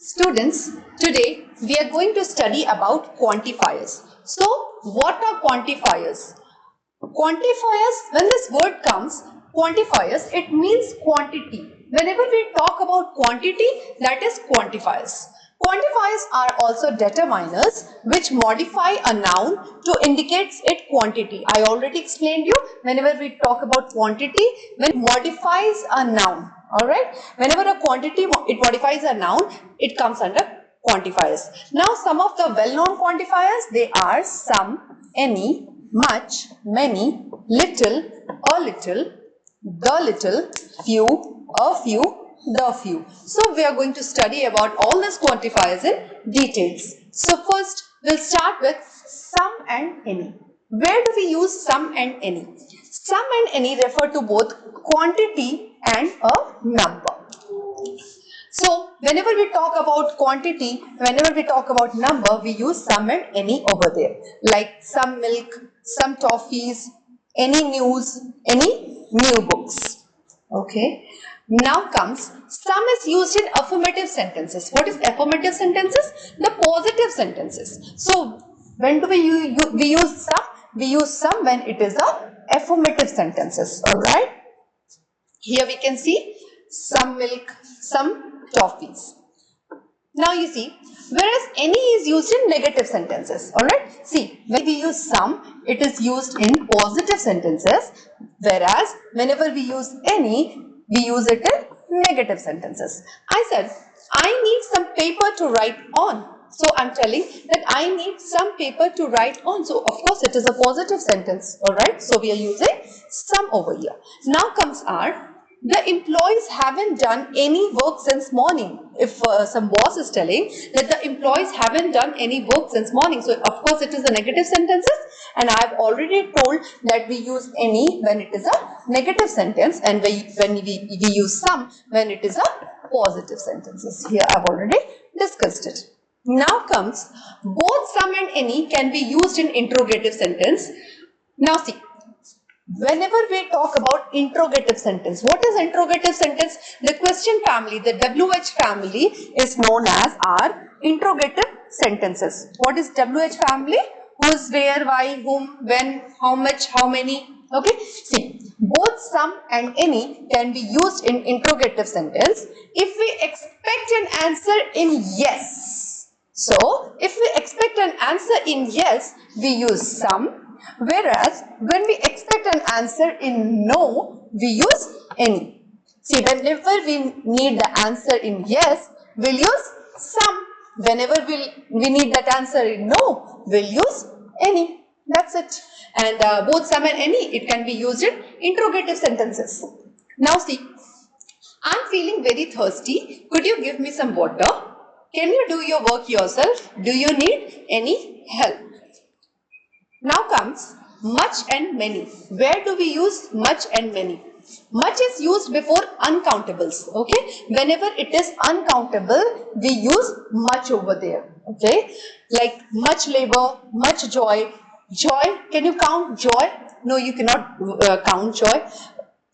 Students, today we are going to study about quantifiers. So, what are quantifiers? Quantifiers, when this word comes, quantifiers, it means quantity. Whenever we talk about quantity, that is quantifiers. Quantifiers are also determiners which modify a noun to indicate its quantity. I already explained you, whenever we talk about quantity, when it modifies a noun. Alright, whenever a quantity it modifies a noun, it comes under quantifiers. Now some of the well-known quantifiers, they are some, any, much, many, little, a little, the little, few, a few, the few. So we are going to study about all these quantifiers in details. So first we'll start with some and any. Where do we use some and any? Some and any refer to both quantity and a number. So whenever we talk about quantity, whenever we talk about number, we use some and any over there. Like some milk, some toffees, any news, any new books. Okay. Now comes, some is used in affirmative sentences. What is affirmative sentences? The positive sentences. So when do we use some? We use some when it is a affirmative sentences. Alright. Here we can see some milk, some toffees. Now you see, whereas any is used in negative sentences. Alright. See, when we use some, it is used in positive sentences. Whereas whenever we use any, we use it in negative sentences. I said, I need some paper to write on. So I'm telling that I need some paper to write on. So of course it is a positive sentence. Alright. So we are using some over here. Now comes our, the employees haven't done any work since morning. If some boss is telling that the employees haven't done any work since morning. So of course it is a negative sentences, and I have already told that we use any when it is a negative sentence, and when we use some when it is a positive sentences. Here I have already discussed it. Now comes, both some and any can be used in interrogative sentence. Now see, whenever we talk about interrogative sentence, what is interrogative sentence? The question family, the WH family is known as our interrogative sentences. What is WH family? Who's, where, why, whom, when, how much, how many. Okay. See, both some and any can be used in interrogative sentence if we expect an answer in yes. So, if we expect an answer in yes, we use some. Whereas, when we expect an answer in no, we use any. See, whenever we need the answer in yes, we'll use some. Whenever we need that answer in no, we'll use any. That's it. And both some and any, it can be used in interrogative sentences. Now see, I'm feeling very thirsty. Could you give me some water? Can you do your work yourself? Do you need any help? Now comes much and many. Where do we use much and many? Much is used before uncountables. Okay. Whenever it is uncountable, we use much over there. Okay. Like much labor, much joy. Joy. Can you count joy? No, you cannot count joy.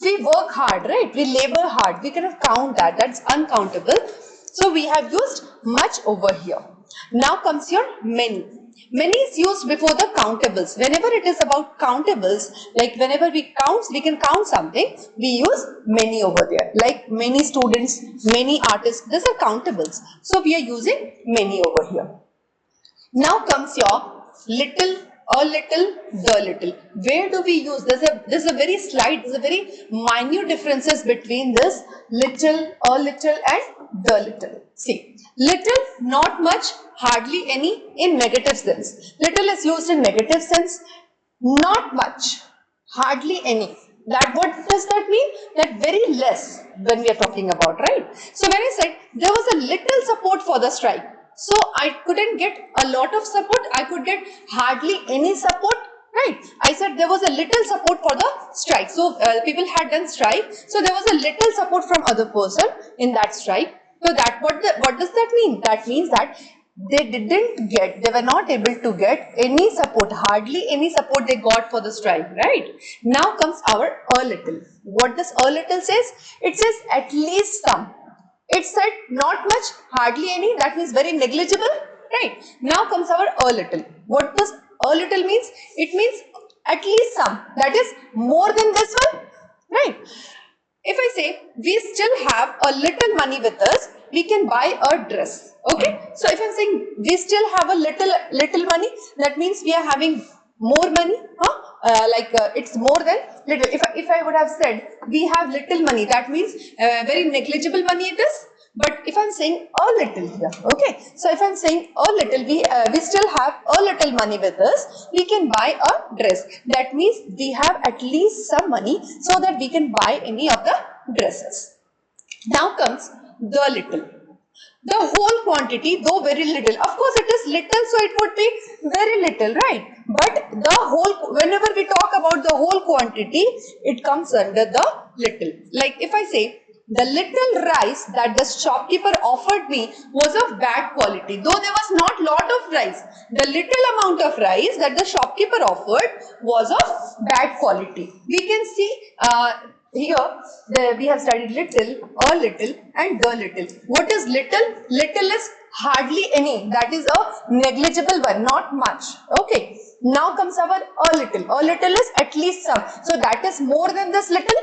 We work hard, right? We labor hard. We cannot count that. That's uncountable. So we have used much over here. Now comes your many. Many is used before the countables. Whenever it is about countables, like whenever we can count something, we use many over there. Like many students, many artists, these are countables. So we are using many over here. Now comes your little, a little, the little. Where do we use? There's a very slight, there's a very minute differences between this little, a little and the little. See, little, not much, hardly any in negative sense. Little is used in negative sense, not much, hardly any. That, what does that mean? That very less when we are talking about, right? So when I said there was a little support for the strike, so I couldn't get a lot of support, I could get hardly any support, right? I said there was a little support for the strike. So people had done strike, so there was a little support from other person in that strike. So that what does that mean? That means that they were not able to get any support, hardly any support they got for the strike, right? Now comes our a little. What does a little says? It says at least some. It said not much, hardly any, that means very negligible, right? Now comes our a little. What does a little means? It means at least some, that is more than this one, right? If I say we still have a little money with us, we can buy a dress. Okay. So if I'm saying we still have a little money, that means we are having more money. Huh? It's more than little. If I would have said we have little money, that means very negligible money it is. But if I'm saying a little here, okay. So if I'm saying a little, we still have a little money with us, we can buy a dress. That means we have at least some money so that we can buy any of the dresses. Now comes the little. The whole quantity, though very little. Of course, it is little, so it would be very little, right? But the whole, whenever we talk about the whole quantity, it comes under the little. Like if I say, the little rice that the shopkeeper offered me was of bad quality. Though there was not lot of rice, the little amount of rice that the shopkeeper offered was of bad quality. We can see here we have studied little, a little and the little. What is little? Little is hardly any. That is a negligible one, not much. Okay. Now comes our a little. A little is at least some. So that is more than this little.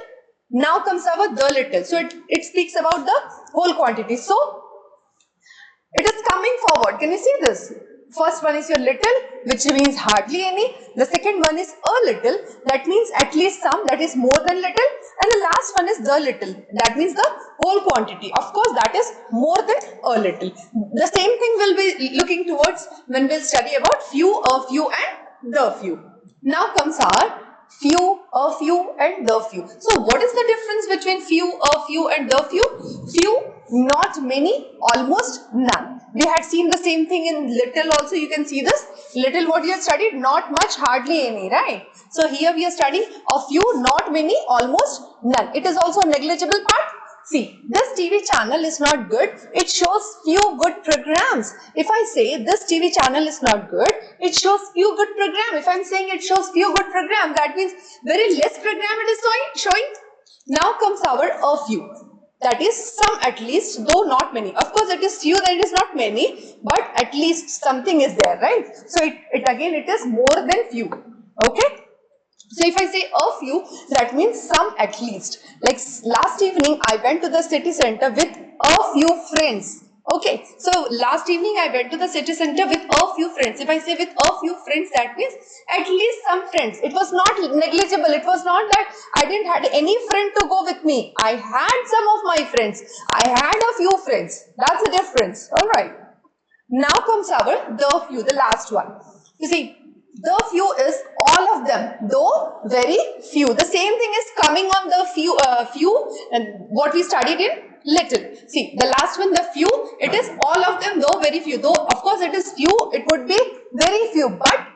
Now comes our the little. So it speaks about the whole quantity. So it is coming forward. Can you see this? First one is your little, which means hardly any. The second one is a little, that means at least some, that is more than little. And the last one is the little, that means the whole quantity. Of course, that is more than a little. The same thing we'll be looking towards when we'll study about few, a few and the few. Now comes our few, a few and the few. So what is the difference between few, a few and the few? Few, not many, almost none. We had seen the same thing in little also. You can see this. Little what you have studied, not much, hardly any, right? So here we are studying a few, not many, almost none. It is also a negligible part. See, this TV channel is not good. It shows few good programs. If I say this TV channel is not good, it shows few good programs. If I'm saying it shows few good programs, that means very less program it is showing. Now comes our a few. That is some at least, though not many. Of course, it is few, that it is not many, but at least something is there, right? So it is more than few. Okay. So if I say a few, that means some at least. Like last evening, I went to the city center with a few friends. Okay, so last evening I went to the city center with a few friends. If I say with a few friends, that means at least some friends. It was not negligible. It was not that I didn't have any friend to go with me. I had some of my friends. I had a few friends. That's the difference. All right. Now comes our the few, the last one. You see, the few is all of them, though very few. The same thing is coming on the few and what we studied in little. See, the last one, the few, it is all of them, though very few. Though, of course, it is few, it would be very few. But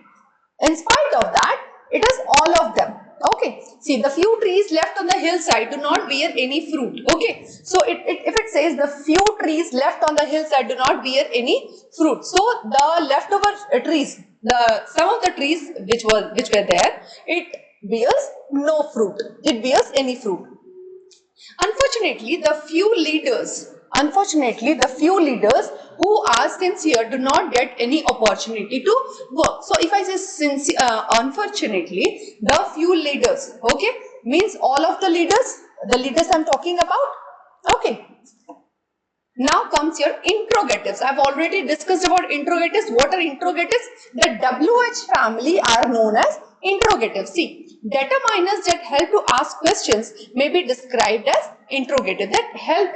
in spite of that, it is all of them. Okay. See, the few trees left on the hillside do not bear any fruit. Okay. So, if it says the few trees left on the hillside do not bear any fruit. So, the leftover trees, some of the trees which were there, it bears no fruit. It bears any fruit. Unfortunately, the few leaders who are sincere do not get any opportunity to work. So, if I say unfortunately, the few leaders, okay, means all of the leaders I'm talking about, okay. Now comes your interrogatives. I've already discussed about interrogatives. What are interrogatives? The WH family are known as interrogatives. See, determiners that help to ask questions may be described as interrogative. That help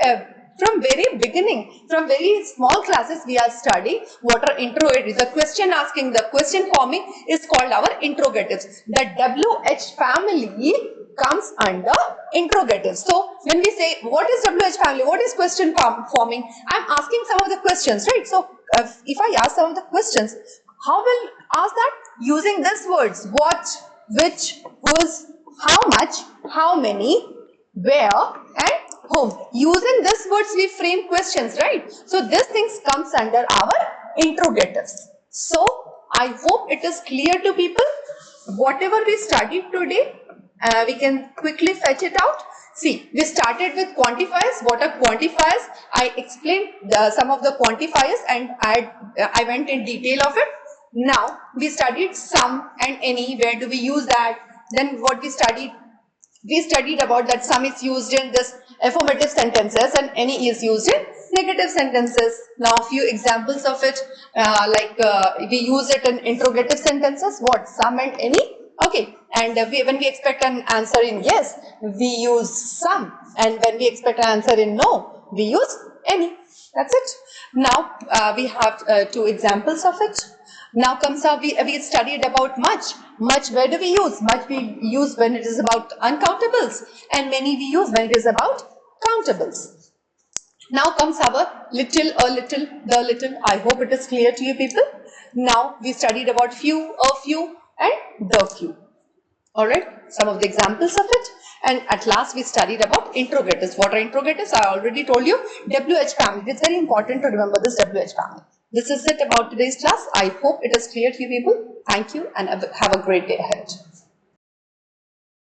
from very beginning, from very small classes we are studying what are interrogatives. The question asking, the question forming is called our interrogatives. The WH family comes under interrogatives. So, when we say what is WH family, what is question forming, I am asking some of the questions, right? So, if I ask some of the questions, how will ask that? Using these words, what, which, whose, how much, how many, where and whom. Using these words we frame questions, right? So, these things comes under our interrogatives. So, I hope it is clear to people. Whatever we studied today, we can quickly fetch it out. see, we started with quantifiers. What are quantifiers? I explained some of the quantifiers and I went in detail of it. Now, we studied sum and any. Where do we use that? Then what we studied about that sum is used in this affirmative sentences and any is used in negative sentences. Now, a few examples of it, we use it in interrogative sentences. What? Sum and any. Okay, and when we expect an answer in yes, we use sum, and when we expect an answer in no, we use any. That's it. Now we have two examples of it. Now comes our, we studied about much. Much, where do we use? Much we use when it is about uncountables, and many we use when it is about countables. Now comes our little, a little, the little. I hope it is clear to you people. Now we studied about few, a few, and the few. Alright, some of the examples of it. And at last we studied about interrogatives. What are interrogatives? I already told you. WH family. It's very important to remember this WH family. This is it about today's class. I hope it is clear to you people. Thank you and have a great day ahead.